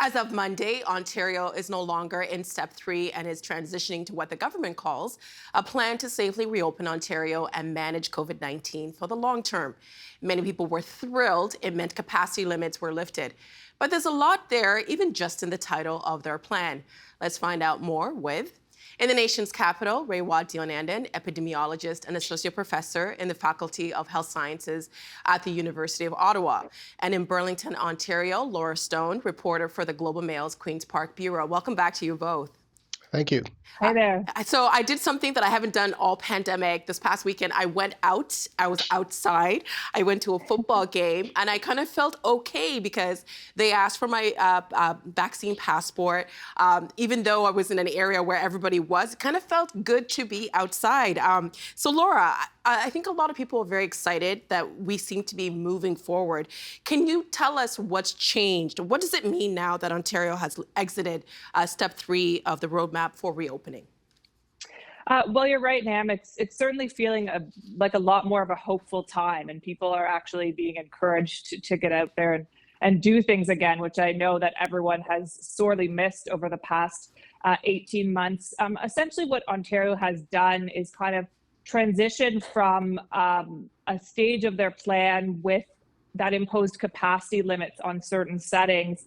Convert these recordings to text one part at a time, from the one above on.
As of Monday, Ontario is no longer in step 3 and is transitioning to what the government calls a plan to safely reopen Ontario and manage COVID-19 for the long term. Many people were thrilled. It meant capacity limits were lifted. But there's a lot there, even just in the title of their plan. Let's find out more with in the nation's capital, Raywat Deonandan, epidemiologist and associate professor in the Faculty of Health Sciences at the University of Ottawa. And in Burlington, Ontario, Laura Stone, reporter for the Global Mail's Queen's Park Bureau. Welcome back to you both. Thank you. Hey there. So I did something that I haven't done all pandemic. This past weekend, I went out. I was outside. I went to a football game, and I kind of felt okay because they asked for my vaccine passport. Even though I was in an area where everybody was, it kind of felt good to be outside. So Laura, I think a lot of people are very excited that we seem to be moving forward. Can you tell us what's changed? What does it mean now that Ontario has exited step 3 of the roadmap for reopening? Well, you're right, Nam. It's certainly feeling like a lot more of a hopeful time, and people are actually being encouraged to get out there and do things again, which I know that everyone has sorely missed over the past 18 months. Essentially, what Ontario has done is kind of transition from a stage of their plan with that imposed capacity limits on certain settings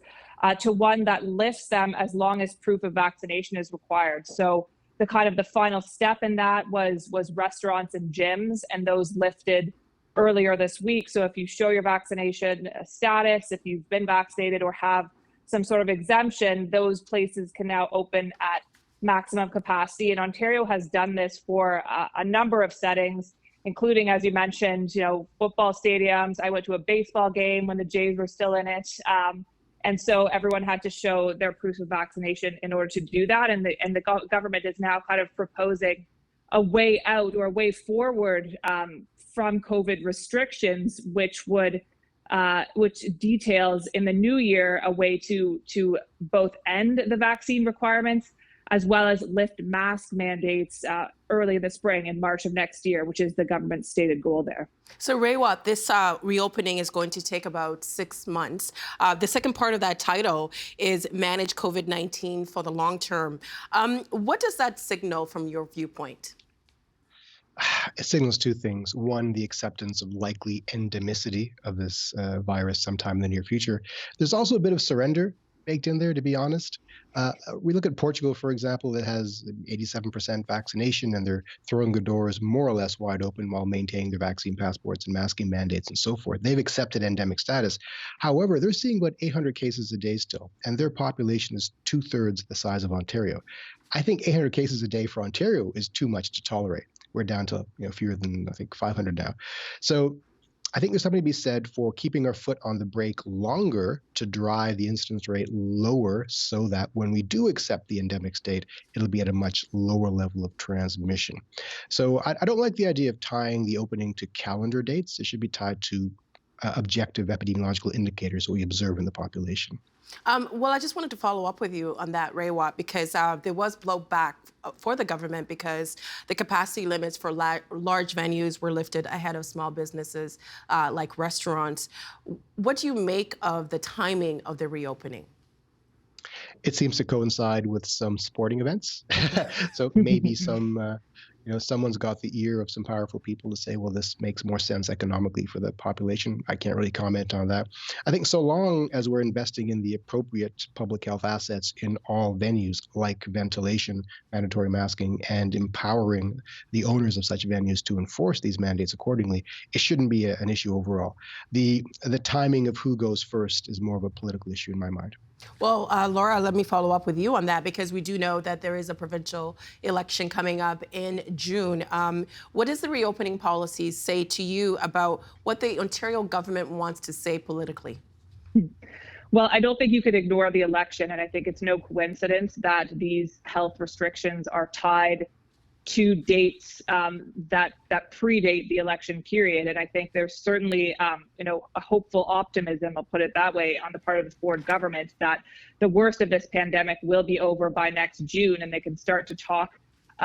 to one that lifts them as long as proof of vaccination is required. So the final step in that was restaurants and gyms, and those lifted earlier this week. So if you show your vaccination status, if you've been vaccinated or have some sort of exemption, those places can now open at maximum capacity. And Ontario has done this for a number of settings, including, as you mentioned, football stadiums. I went to a baseball game when the Jays were still in it. And so everyone had to show their proof of vaccination in order to do that. And the government is now kind of proposing a way out or a way forward from COVID restrictions, which details in the new year a way to both end the vaccine requirements as well as lift mask mandates early in the spring in March of next year, which is the government's stated goal there. So Raywat, this reopening is going to take about 6 months. The second part of that title is manage COVID-19 for the long term. What does that signal from your viewpoint? It signals two things. One, the acceptance of likely endemicity of this virus sometime in the near future. There's also a bit of surrender baked in there, to be honest. We look at Portugal, for example, that has 87% vaccination, and they're throwing the doors more or less wide open while maintaining their vaccine passports and masking mandates and so forth. They've accepted endemic status. However, they're seeing about 800 cases a day still, and their population is 2/3 the size of Ontario. I think 800 cases a day for Ontario is too much to tolerate. We're down to fewer than, I think, 500 now. So I think there's something to be said for keeping our foot on the brake longer to drive the incidence rate lower so that when we do accept the endemic state, it'll be at a much lower level of transmission. So I don't like the idea of tying the opening to calendar dates. It should be tied to objective epidemiological indicators that we observe in the population. Well, I just wanted to follow up with you on that, Raywat, because there was blowback for the government because the capacity limits for large venues were lifted ahead of small businesses like restaurants. What do you make of the timing of the reopening? It seems to coincide with some sporting events. So maybe someone's got the ear of some powerful people to say, well, this makes more sense economically for the population. I can't really comment on that. I think so long as we're investing in the appropriate public health assets in all venues, like ventilation, mandatory masking, and empowering the owners of such venues to enforce these mandates accordingly, it shouldn't be an issue overall. The timing of who goes first is more of a political issue in my mind. Well, Laura, let me follow up with you on that because we do know that there is a provincial election coming up in June. What does the reopening policies say to you about what the Ontario government wants to say politically? Well, I don't think you could ignore the election, and I think it's no coincidence that these health restrictions are tied to dates that predate the election period. And I think there's certainly, a hopeful optimism, I'll put it that way, on the part of the Ford government that the worst of this pandemic will be over by next June and they can start to talk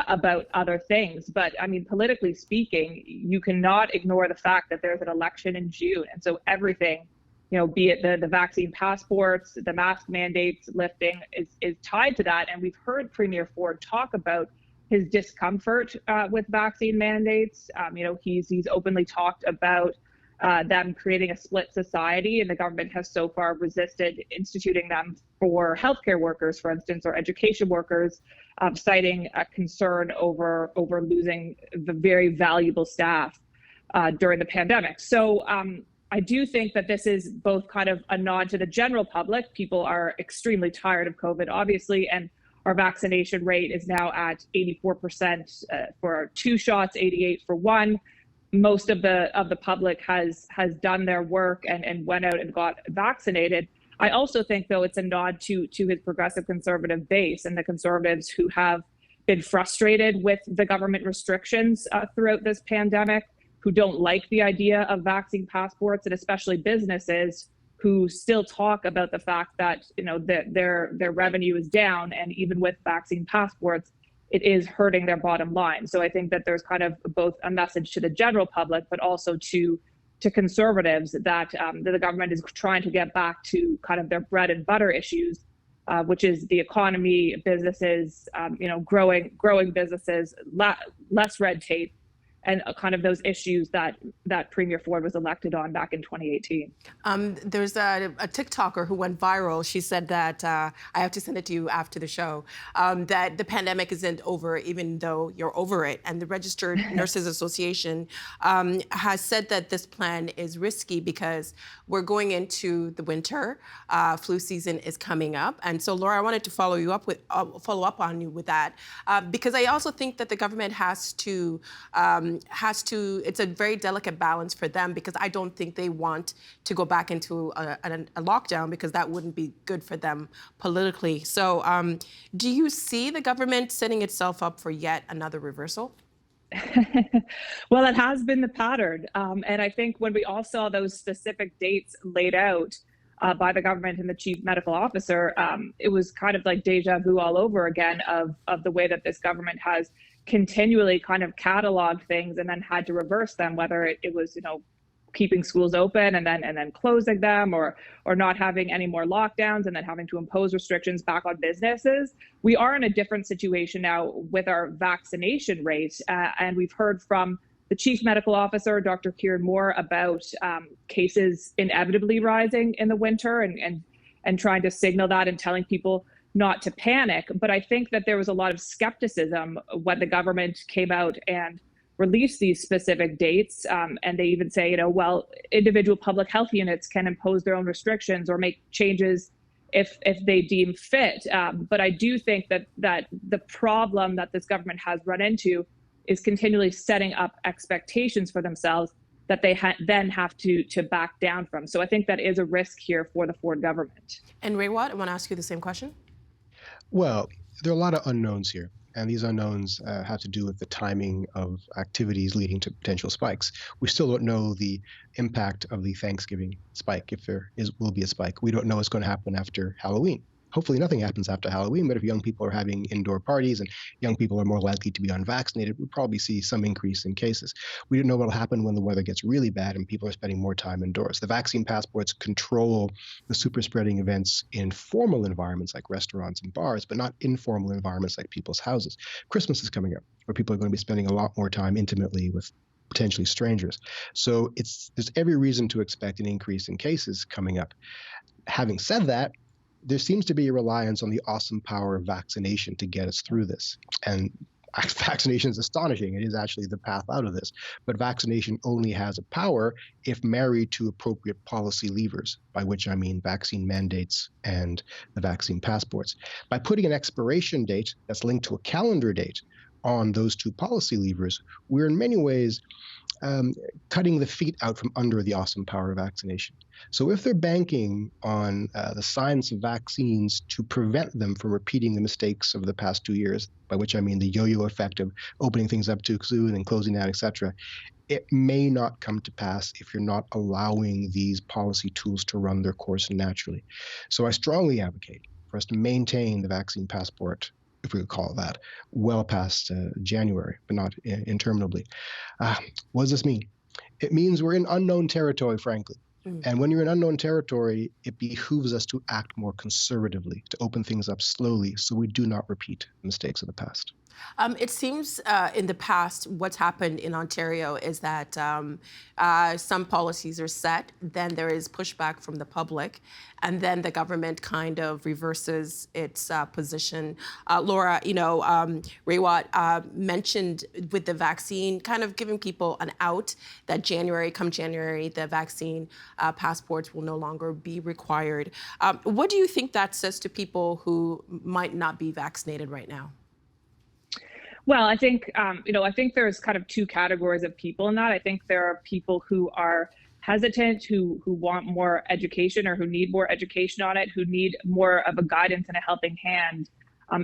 about other things. But I mean, politically speaking, you cannot ignore the fact that there's an election in June. And so everything be it the vaccine passports, the mask mandates lifting is tied to that. And we've heard Premier Ford talk about his discomfort with vaccine mandates. He's openly talked about them creating a split society, and the government has so far resisted instituting them for healthcare workers, for instance, or education workers, citing a concern over losing the very valuable staff during the pandemic. So I do think that this is both kind of a nod to the general public. People are extremely tired of COVID, obviously, and our vaccination rate is now at 84% for 2 shots, 88 for 1. Most of the public has done their work and went out and got vaccinated. I also think, though, it's a nod to his progressive conservative base and the conservatives who have been frustrated with the government restrictions throughout this pandemic, who don't like the idea of vaccine passports, and especially businesses who still talk about the fact that their revenue is down, and even with vaccine passports, it is hurting their bottom line. So I think that there's kind of both a message to the general public, but also to conservatives that the government is trying to get back to kind of their bread and butter issues, which is the economy, businesses, growing businesses, less red tape, and kind of those issues that Premier Ford was elected on back in 2018. There's a TikToker who went viral. She said that, I have to send it to you after the show, that the pandemic isn't over even though you're over it. And the Registered Nurses Association has said that this plan is risky because we're going into the winter. Flu season is coming up. And so, Laura, I wanted to follow up on you with that, because I also think that the government has to, it's a very delicate balance for them, because I don't think they want to go back into a lockdown, because that wouldn't be good for them politically. So do you see the government setting itself up for yet another reversal? Well, it has been the pattern. And I think when we all saw those specific dates laid out by the government and the chief medical officer, it was kind of like deja vu all over again of the way that this government has continually kind of cataloged things and then had to reverse them, whether it was, keeping schools open and then closing them, or not having any more lockdowns and then having to impose restrictions back on businesses. We are in a different situation now with our vaccination rate. And we've heard from the chief medical officer, Dr. Kieran Moore, about cases inevitably rising in the winter and trying to signal that and telling people not to panic. But I think that there was a lot of skepticism when the government came out and release these specific dates. And they even say, well, individual public health units can impose their own restrictions or make changes if they deem fit. But I do think that the problem that this government has run into is continually setting up expectations for themselves that they then have to back down from. So I think that is a risk here for the Ford government. And Raywat, I want to ask you the same question. Well, there are a lot of unknowns here. And these unknowns have to do with the timing of activities leading to potential spikes. We still don't know the impact of the Thanksgiving spike, if there will be a spike. We don't know what's going to happen after Halloween. Hopefully nothing happens after Halloween, but if young people are having indoor parties and young people are more likely to be unvaccinated, we'll probably see some increase in cases. We don't know what will happen when the weather gets really bad and people are spending more time indoors. The vaccine passports control the super spreading events in formal environments like restaurants and bars, but not informal environments like people's houses. Christmas is coming up, where people are going to be spending a lot more time intimately with potentially strangers. So there's every reason to expect an increase in cases coming up. Having said that, there seems to be a reliance on the awesome power of vaccination to get us through this. And vaccination is astonishing. It is actually the path out of this. But vaccination only has a power if married to appropriate policy levers, by which I mean vaccine mandates and the vaccine passports. By putting an expiration date that's linked to a calendar date on those two policy levers, we're in many ways cutting the feet out from under the awesome power of vaccination. So if they're banking on the science of vaccines to prevent them from repeating the mistakes of the past 2 years, by which I mean the yo-yo effect of opening things up too soon and closing down, etc., it may not come to pass if you're not allowing these policy tools to run their course naturally. So I strongly advocate for us to maintain the vaccine passport, if we could call it that, well past January, but not interminably. What does this mean? It means we're in unknown territory, frankly. And when you're in unknown territory, it behooves us to act more conservatively, to open things up slowly so we do not repeat mistakes of the past. It seems in the past, what's happened in Ontario is that some policies are set, then there is pushback from the public, and then the government kind of reverses its position. Laura, Raywat mentioned with the vaccine, kind of giving people an out that come January, the vaccine passports will no longer be required. What do you think that says to people who might not be vaccinated right now? Well, I think I think there's kind of two categories of people in that. I think there are people who are hesitant, who want more education or who need more education on it, who need more of a guidance and a helping hand,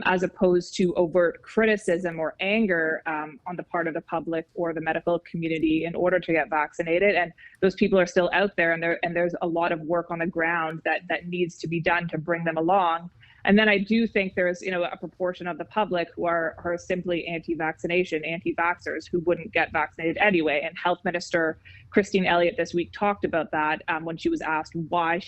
as opposed to overt criticism or anger on the part of the public or the medical community in order to get vaccinated. And those people are still out there, and there's a lot of work on the ground that needs to be done to bring them along. And then I do think there's, a proportion of the public who are simply anti-vaccination, anti-vaxxers who wouldn't get vaccinated anyway. And Health Minister Christine Elliott this week talked about that when she was asked why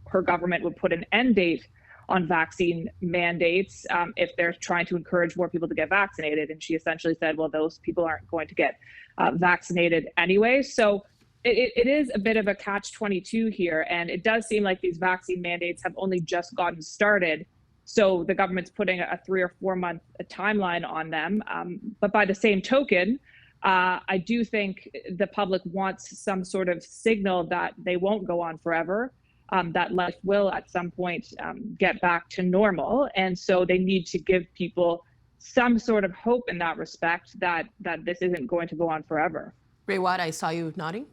her government would put an end date on vaccine mandates if they're trying to encourage more people to get vaccinated. And she essentially said, well, those people aren't going to get vaccinated anyway. So it is a bit of a catch-22 here. And it does seem like these vaccine mandates have only just gotten started. So the government's putting a 3 or 4 month timeline on them. But by the same token, I do think the public wants some sort of signal that they won't go on forever, that life will at some point get back to normal. And so they need to give people some sort of hope in that respect that this isn't going to go on forever. Raywat, I saw you nodding.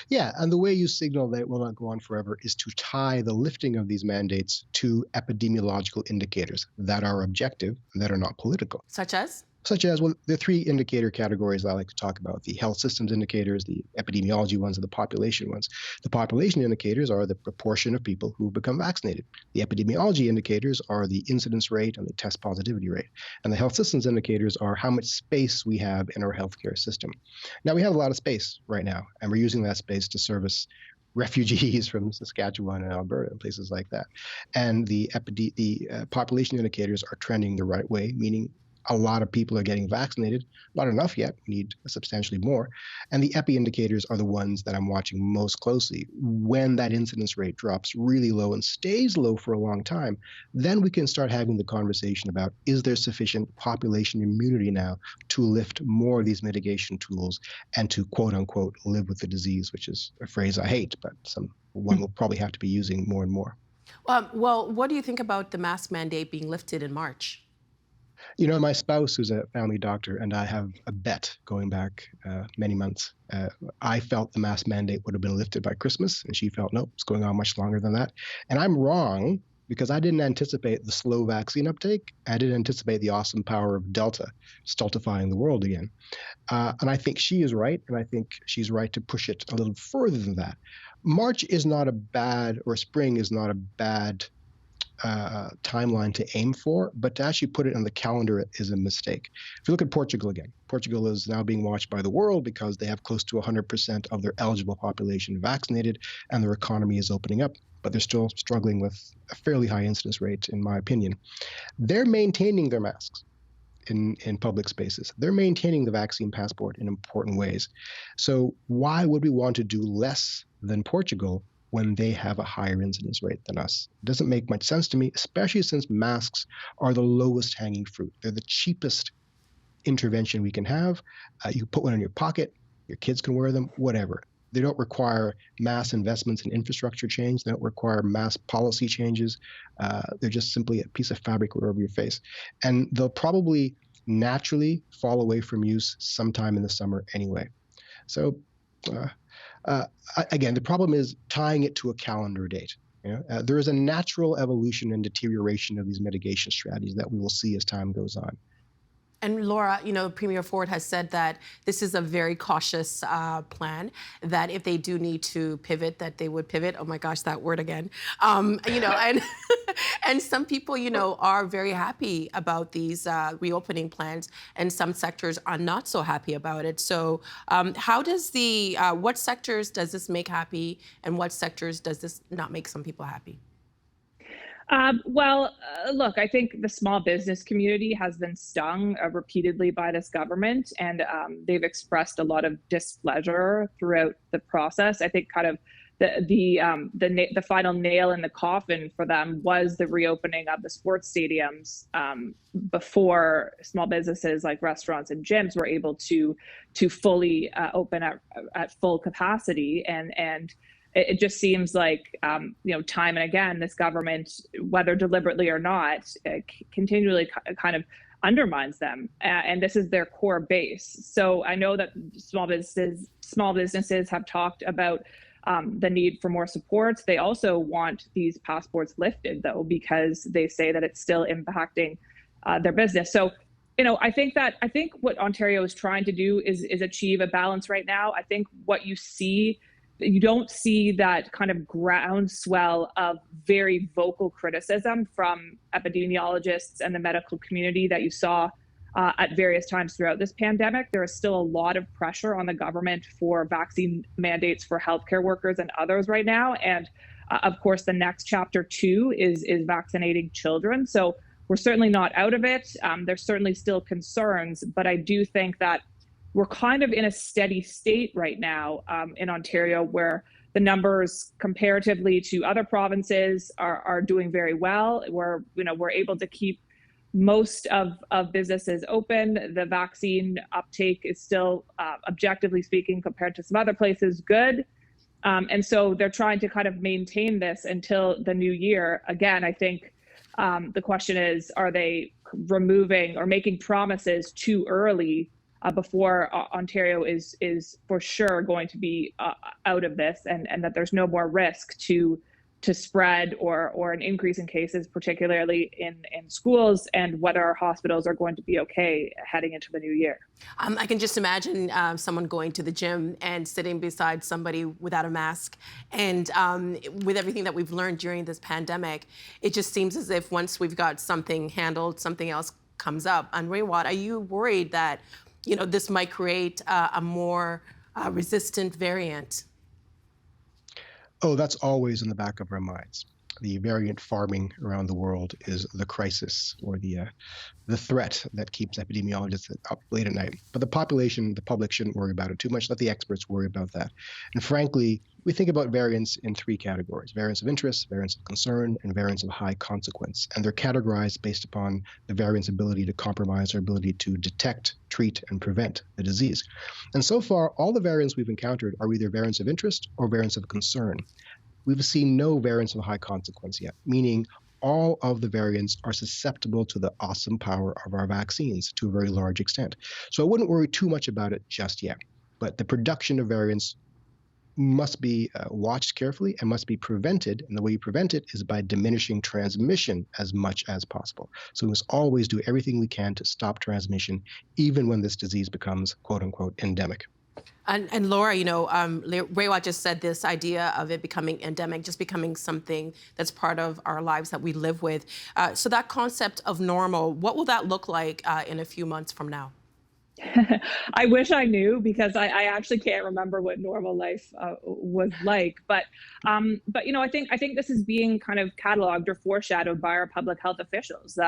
Yeah, and the way you signal that it will not go on forever is to tie the lifting of these mandates to epidemiological indicators that are objective and that are not political. Such as? Well, the three indicator categories I like to talk about: the health systems indicators, the epidemiology ones, and the population ones. The population indicators are the proportion of people who become vaccinated. The epidemiology indicators are the incidence rate and the test positivity rate. And the health systems indicators are how much space we have in our healthcare system. Now, we have a lot of space right now, and we're using that space to service refugees from Saskatchewan and Alberta and places like that. And the population indicators are trending the right way, meaning a lot of people are getting vaccinated. Not enough yet. We need substantially more. And the epi indicators are the ones that I'm watching most closely. When that incidence rate drops really low and stays low for a long time, then we can start having the conversation about, is there sufficient population immunity now to lift more of these mitigation tools and to, quote unquote, live with the disease, which is a phrase I hate, but one will probably have to be using more and more. Well, what do you think about the mask mandate being lifted in March? My spouse, who's a family doctor, and I have a bet going back many months. I felt the mask mandate would have been lifted by Christmas, and she felt, nope, it's going on much longer than that. And I'm wrong, because I didn't anticipate the slow vaccine uptake. I didn't anticipate the awesome power of Delta stultifying the world again. And I think she is right, and I think she's right to push it a little further than that. March is not a bad, or spring is not a bad timeline to aim for, but to actually put it on the calendar is a mistake. If you look at Portugal again, Portugal is now being watched by the world because they have close to 100% of their eligible population vaccinated, and their economy is opening up, but they're still struggling with a fairly high incidence rate, in my opinion. They're maintaining their masks in public spaces. They're maintaining the vaccine passport in important ways. So why would we want to do less than Portugal when they have a higher incidence rate than us? It doesn't make much sense to me, especially since masks are the lowest hanging fruit. They're the cheapest intervention we can have. You put one in your pocket, your kids can wear them, whatever. They don't require mass investments in infrastructure change. They don't require mass policy changes. They're just simply a piece of fabric over your face. And they'll probably naturally fall away from use sometime in the summer anyway. So again, the problem is tying it to a calendar date. There is a natural evolution and deterioration of these mitigation strategies that we will see as time goes on. And Laura, Premier Ford has said that this is a very cautious plan, that if they do need to pivot, that they would pivot. Oh my gosh, that word again. And and some people, are very happy about these reopening plans, and some sectors are not so happy about it. So how does what sectors does this make happy, and what sectors does this not make some people happy? Look, I think the small business community has been stung repeatedly by this government, and they've expressed a lot of displeasure throughout the process. I think kind of the final nail in the coffin for them was the reopening of the sports stadiums before small businesses like restaurants and gyms were able to fully open at full capacity, and it just seems like, time and again, this government, whether deliberately or not, continually kind of undermines them. And this is their core base. So I know that small businesses have talked about the need for more support. They also want these passports lifted, though, because they say that it's still impacting their business. So, I think what Ontario is trying to do is achieve a balance right now. I think you don't see that kind of groundswell of very vocal criticism from epidemiologists and the medical community that you saw at various times throughout this pandemic. There is still a lot of pressure on the government for vaccine mandates for healthcare workers and others right now. And of course, the next chapter too is vaccinating children. So we're certainly not out of it. There's certainly still concerns, but I do think that we're kind of in a steady state right now in Ontario, where the numbers comparatively to other provinces are doing very well. We're able to keep most of businesses open. The vaccine uptake is still, objectively speaking, compared to some other places, good. And so they're trying to kind of maintain this until the new year. Again, I think the question is, are they removing or making promises too early before Ontario is for sure going to be out of this, and that there's no more risk to spread or an increase in cases, particularly in schools, and whether our hospitals are going to be okay heading into the new year. I can just imagine someone going to the gym and sitting beside somebody without a mask. And with everything that we've learned during this pandemic, it just seems as if once we've got something handled, something else comes up. And Raywat, are you worried that this might create a more resistant variant? Oh, that's always in the back of our minds. The variant farming around the world is the crisis, or the threat that keeps epidemiologists up late at night. But the population, the public, shouldn't worry about it too much. Let the experts worry about that. And frankly, we think about variants in three categories: variants of interest, variants of concern, and variants of high consequence. And they're categorized based upon the variant's ability to compromise our ability to detect, treat, and prevent the disease. And so far, all the variants we've encountered are either variants of interest or variants of concern. We've seen no variants of high consequence yet, meaning all of the variants are susceptible to the awesome power of our vaccines to a very large extent. So I wouldn't worry too much about it just yet. But the production of variants must be watched carefully and must be prevented. And the way you prevent it is by diminishing transmission as much as possible. So we must always do everything we can to stop transmission, even when this disease becomes, quote unquote, endemic. And Laura, Raywat just said this idea of it becoming endemic, just becoming something that's part of our lives that we live with. So that concept of normal, what will that look like in a few months from now? I wish I knew, because I actually can't remember what normal life was like. But I think this is being kind of cataloged or foreshadowed by our public health officials.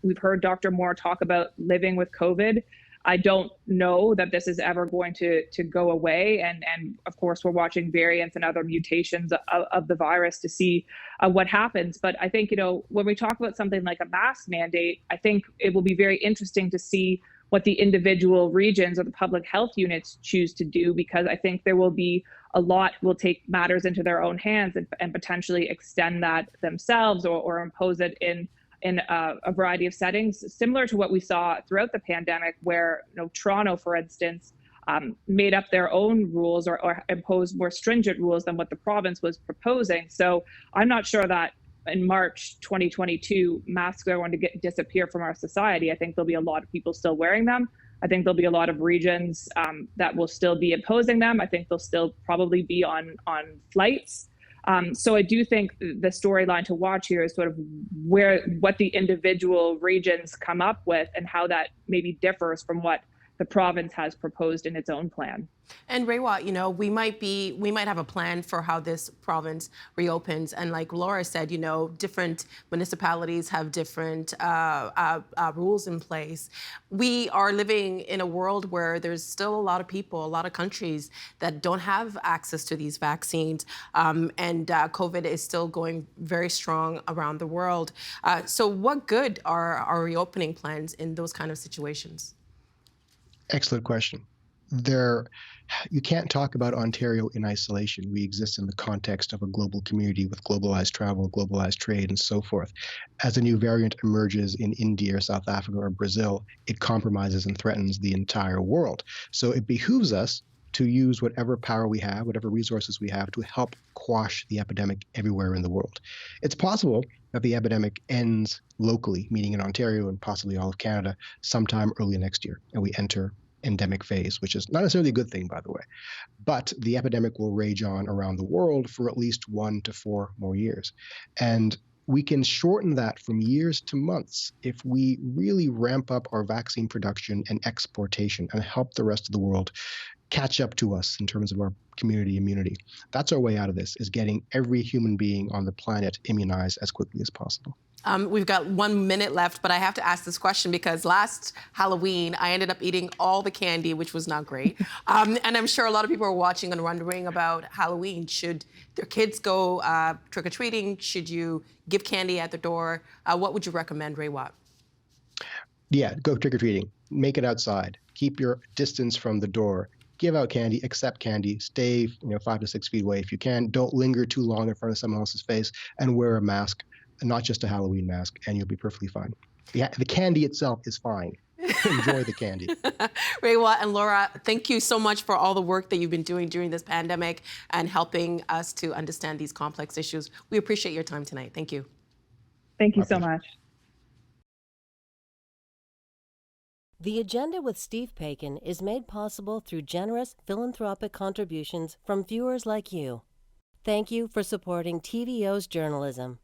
We've heard Dr. Moore talk about living with COVID. I don't know that this is ever going to go away. And of course, we're watching variants and other mutations of the virus to see what happens. But I think, when we talk about something like a mask mandate, I think it will be very interesting to see what the individual regions or the public health units choose to do, because I think there will be a lot who will take matters into their own hands and potentially extend that themselves or impose it in a variety of settings, similar to what we saw throughout the pandemic, where Toronto, for instance, made up their own rules or imposed more stringent rules than what the province was proposing. So I'm not sure that in March 2022, masks are going to disappear from our society. I think there'll be a lot of people still wearing them. I think there'll be a lot of regions that will still be imposing them. I think they'll still probably be on flights. So I do think the storyline to watch here is sort of what the individual regions come up with and how that maybe differs from what the province has proposed in its own plan. And Raywat, we might have a plan for how this province reopens. And like Laura said, different municipalities have different rules in place. We are living in a world where there's still a lot of people, a lot of countries that don't have access to these vaccines. And COVID is still going very strong around the world. So what good are our reopening plans in those kind of situations? Excellent question. You can't talk about Ontario in isolation. We exist in the context of a global community with globalized travel, globalized trade, and so forth. As a new variant emerges in India or South Africa or Brazil, it compromises and threatens the entire world. So it behooves us to use whatever power we have, whatever resources we have to help quash the epidemic everywhere in the world. It's possible that the epidemic ends locally, meaning in Ontario and possibly all of Canada, sometime early next year, and we enter endemic phase, which is not necessarily a good thing, by the way. But the epidemic will rage on around the world for at least 1 to 4 more years. And we can shorten that from years to months if we really ramp up our vaccine production and exportation and help the rest of the world catch up to us in terms of our community immunity. That's our way out of this, is getting every human being on the planet immunized as quickly as possible. We've got 1 minute left, but I have to ask this question because last Halloween, I ended up eating all the candy, which was not great. And I'm sure a lot of people are watching and wondering about Halloween. Should their kids go trick-or-treating? Should you give candy at the door? What would you recommend, Raywat? Yeah, go trick-or-treating. Make it outside. Keep your distance from the door. Give out candy, accept candy, stay 5 to 6 feet away if you can. Don't linger too long in front of someone else's face, and wear a mask, not just a Halloween mask, and you'll be perfectly fine. The candy itself is fine. Enjoy the candy. Raywat and Laura, thank you so much for all the work that you've been doing during this pandemic and helping us to understand these complex issues. We appreciate your time tonight. Thank you. Thank you so much. The Agenda with Steve Paikin is made possible through generous philanthropic contributions from viewers like you. Thank you for supporting TVO's journalism.